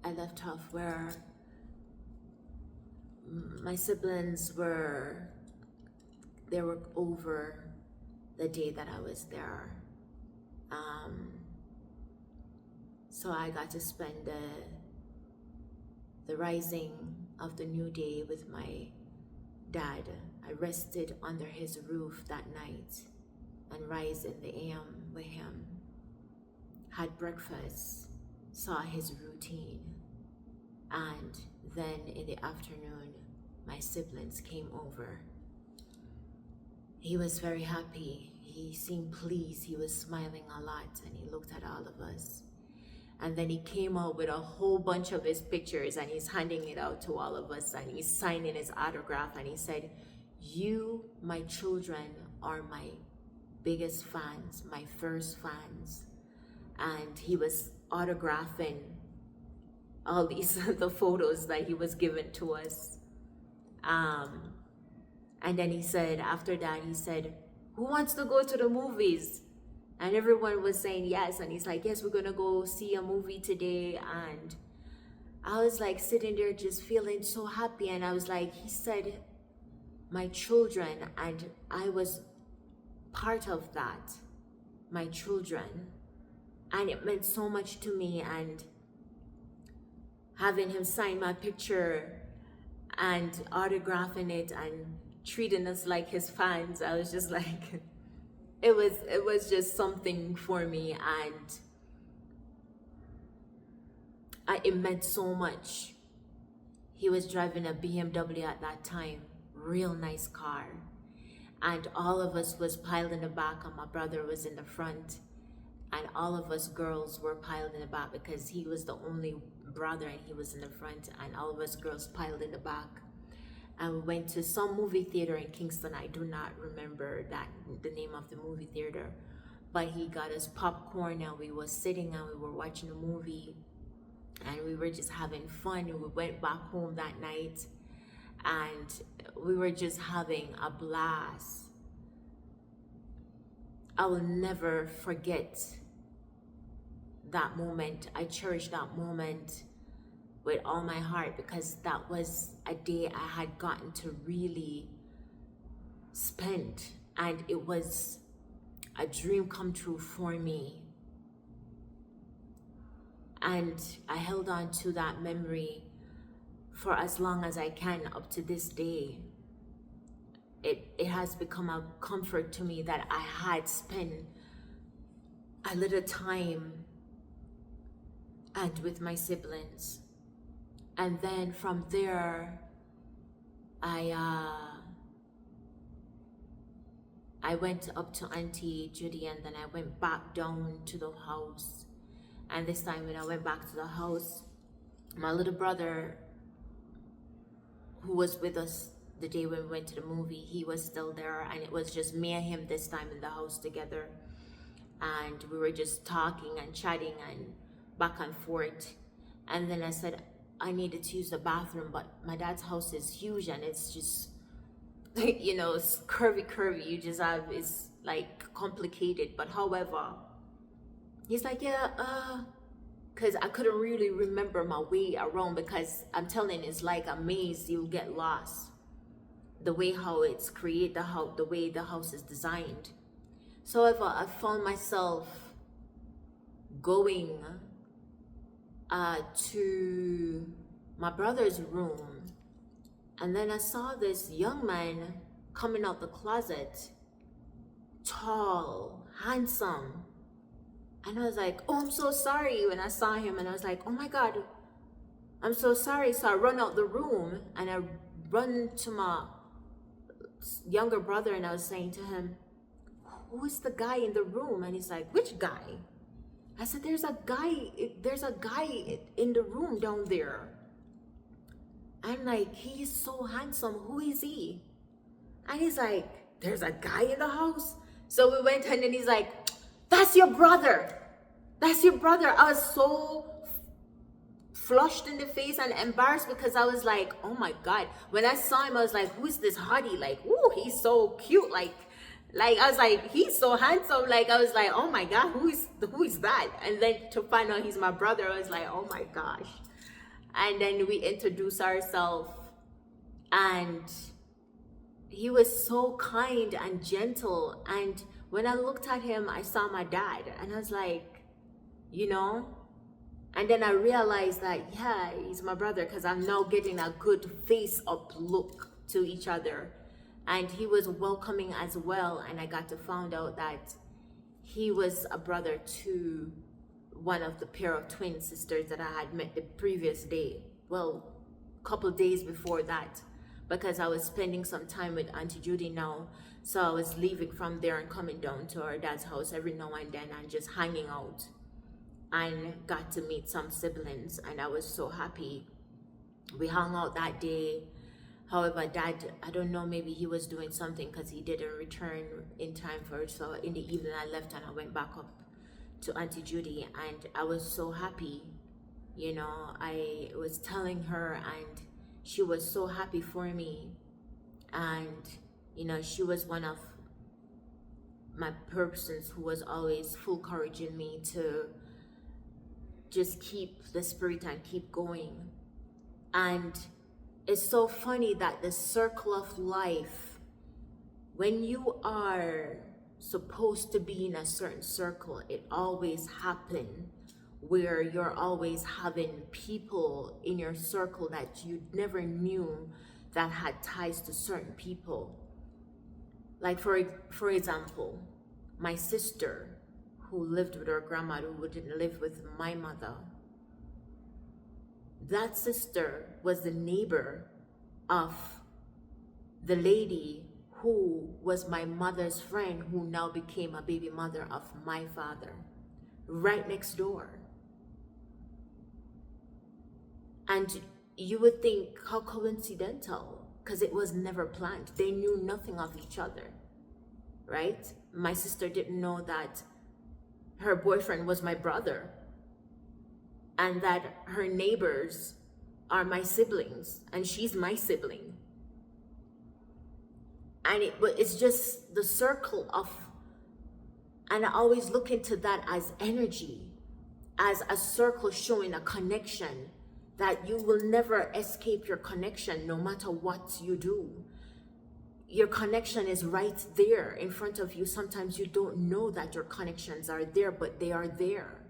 I left off, where my siblings were over the day that I was there. So I got to spend the rising of the new day with my dad. I rested under his roof that night and rise in the AM with him. Had breakfast, saw his routine, and then in the afternoon, my siblings came over. He was very happy. He seemed pleased. He was smiling a lot, and he looked at all of us. And then he came out with a whole bunch of his pictures, and he's handing it out to all of us, and he's signing his autograph, and he said, "You, my children, are my biggest fans, my first fans." And he was autographing all these the photos that he was given to us. And then he said, after that, he said, "Who wants to go to the movies?" And everyone was saying yes. And he's like, "Yes, we're gonna go see a movie today." And I was like sitting there just feeling so happy. And I was like, he said, "My children," and I was part of that, my children. And it meant so much to me. And having him sign my picture and autographing it and treating us like his fans, I was just like, it was just something for me. And it meant so much. He was driving a BMW at that time, real nice car. And all of us was piled in the back, and my brother was in the front. And all of us girls were piled in the back because he was the only brother and he was in the front, and all of us girls piled in the back. And we went to some movie theater in Kingston. I do not remember the name of the movie theater, but he got us popcorn, and we were sitting and we were watching a movie, and we were just having fun. We went back home that night, and we were just having a blast. I will never forget that moment. I cherish that moment with all my heart, because that was a day I had gotten to really spend, and it was a dream come true for me. And I held on to that memory for as long as I can up to this day. It has become a comfort to me that I had spent a little time and with my siblings. And then from there, I went up to Auntie Judy, and then I went back down to the house. And this time when I went back to the house, my little brother, who was with us the day when we went to the movie, he was still there, and it was just me and him this time in the house together. And we were just talking and chatting and back and forth. And then I said I needed to use the bathroom, but my dad's house is huge, and it's just, you know, it's curvy. You just have, it's like complicated. But however, he's like, yeah, because I couldn't really remember my way around, because I'm telling you, it's like a maze. You'll get lost. The way how it's created, the way the house is designed. So however, I found myself going to my brother's room, and then I saw this young man coming out the closet, tall, handsome, and I was like, "Oh, I'm so sorry." When I saw him, and I was like, "Oh my God, I'm so sorry." So I run out the room, and I run to my younger brother, and I was saying to him, "Who is the guy in the room?" And he's like, "Which guy?" I said, there's a guy in the room down there. I'm like, "He's so handsome. Who is he?" And he's like, "There's a guy in the house." So we went, and then he's like, "That's your brother. That's your brother." I was so flushed in the face and embarrassed, because I was like, oh my God. When I saw him, I was like, who's this hottie? Like, ooh, he's so cute. Like I was like, he's so handsome. Like, I was like, oh my God, who is that? And then to find out he's my brother, I was like, oh my gosh. And then we introduced ourselves, and he was so kind and gentle. And when I looked at him, I saw my dad, and I was like, you know. And then I realized that, yeah, he's my brother, because I'm now getting a good face up look to each other. And he was welcoming as well. And I got to find out that he was a brother to one of the pair of twin sisters that I had met the previous day. Well, a couple days before that, because I was spending some time with Auntie Judy now. So I was leaving from there and coming down to our dad's house every now and then and just hanging out, and got to meet some siblings, and I was so happy. We hung out that day. However, Dad, I don't know, maybe he was doing something because he didn't return in time for it. So in the evening I left and I went back up to Auntie Judy, and I was so happy. You know, I was telling her, and she was so happy for me. And you know, she was one of my persons who was always full courage in me to just keep the spirit and keep going. And it's so funny that the circle of life, when you are supposed to be in a certain circle, it always happens where you're always having people in your circle that you never knew that had ties to certain people. Like for example, my sister, who lived with her grandmother, who didn't live with my mother. That sister was the neighbor of the lady who was my mother's friend, who now became a baby mother of my father, right next door. And you would think, how coincidental, because it was never planned. They knew nothing of each other, right? My sister didn't know that her boyfriend was my brother, and that her neighbors are my siblings, and she's my sibling. And it's just the circle of, and I always look into that as energy, as a circle showing a connection, that you will never escape your connection no matter what you do. Your connection is right there in front of you. Sometimes you don't know that your connections are there, but they are there.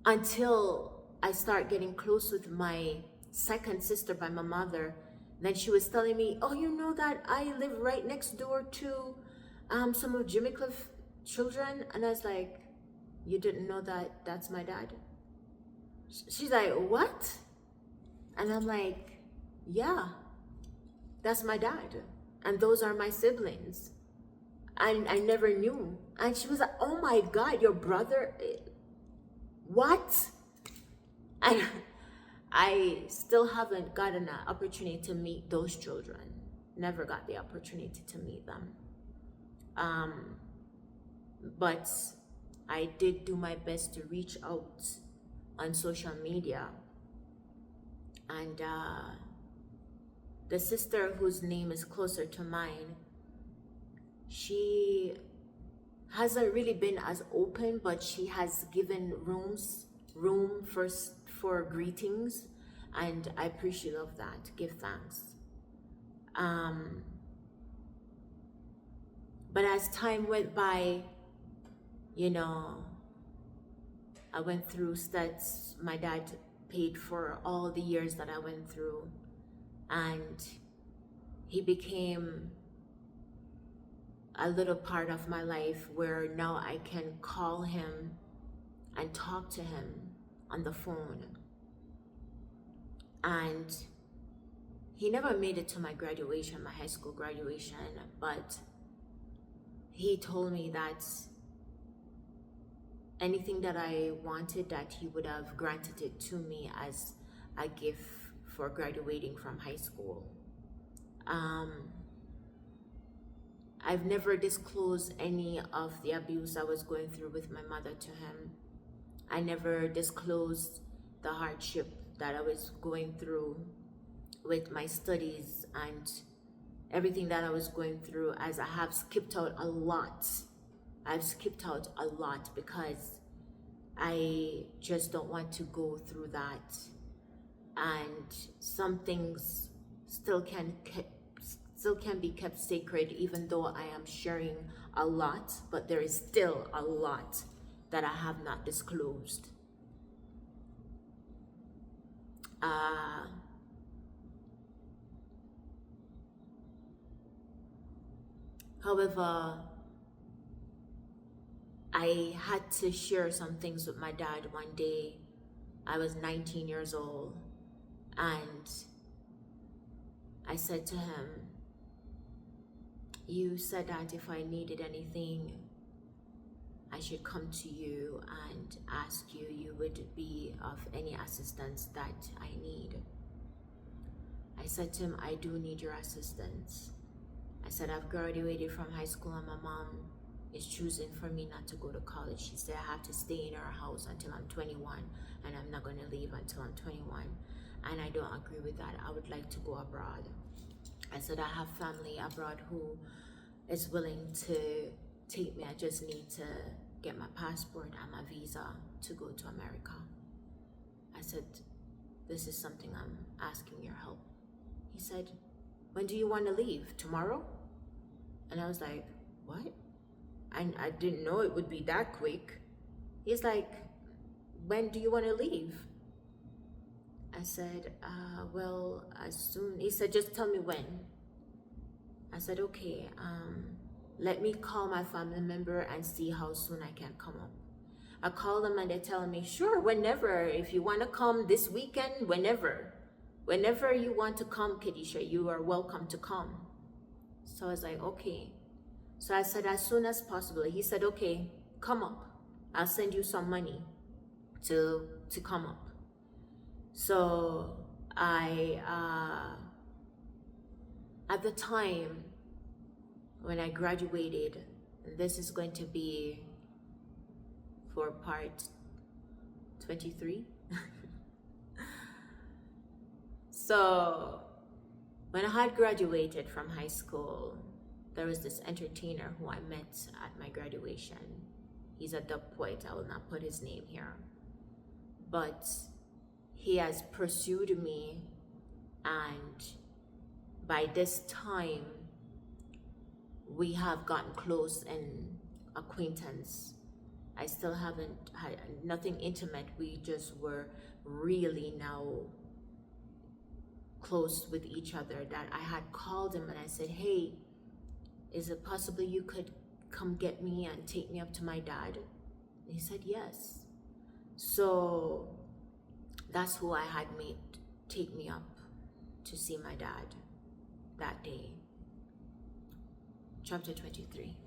Until I start getting close with my second sister by my mother, then she was telling me, oh, you know that I live right next door to some of Jimmy Cliff's children? And I was like, you didn't know that that's my dad? She's like, what? And I'm like, yeah. That's my dad, and those are my siblings. And I never knew. And she was like, oh my God, your brother, what? And I still haven't gotten an opportunity to meet those children. Never got the opportunity to meet them. But I did do my best to reach out on social media. And the sister whose name is closer to mine, she hasn't really been as open, but she has given room for greetings, and I appreciate of that. Give thanks. But as time went by, you know, I went through stats. My dad paid for all the years that I went through. And he became a little part of my life where now I can call him and talk to him on the phone. And he never made it to my graduation, my high school graduation, but he told me that anything that I wanted, that he would have granted it to me as a gift for graduating from high school. I've never disclosed any of the abuse I was going through with my mother to him. I never disclosed the hardship that I was going through with my studies and everything that I was going through, as I have skipped out a lot. I've skipped out a lot because I just don't want to go through that. And some things still can be kept sacred, even though I am sharing a lot, but there is still a lot that I have not disclosed. However, I had to share some things with my dad one day. I was 19 years old, and I said to him, you said that if I needed anything, I should come to you and ask you. You would be of any assistance that I need. I said to him, I do need your assistance. I said, I've graduated from high school and my mom is choosing for me not to go to college. She said I have to stay in her house until I'm 21, and I'm not going to leave until I'm 21. And I don't agree with that. I would like to go abroad. I said, I have family abroad who is willing to take me. I just need to get my passport and my visa to go to America. I said, this is something I'm asking your help. He said, when do you want to leave? Tomorrow? And I was like, what? And I didn't know it would be that quick. He's like, when do you want to leave? I said, well, as soon. He said, just tell me when. I said, okay, let me call my family member and see how soon I can come up. I call them and they're telling me, sure, whenever. If you want to come this weekend, whenever. Whenever you want to come, Kedisha, you are welcome to come. So I was like, okay. So I said, as soon as possible. He said, okay, come up. I'll send you some money to come up. So at the time when I graduated, and this is going to be for part 23. So when I had graduated from high school, there was this entertainer who I met at my graduation. He's a dub poet. I will not put his name here. But he has pursued me, and by this time, we have gotten close in acquaintance. I still haven't had nothing intimate. We just were really now close with each other, that I had called him and I said, hey, is it possible you could come get me and take me up to my dad? And he said yes. So that's who I had made take me up to see my dad that day. Chapter 23.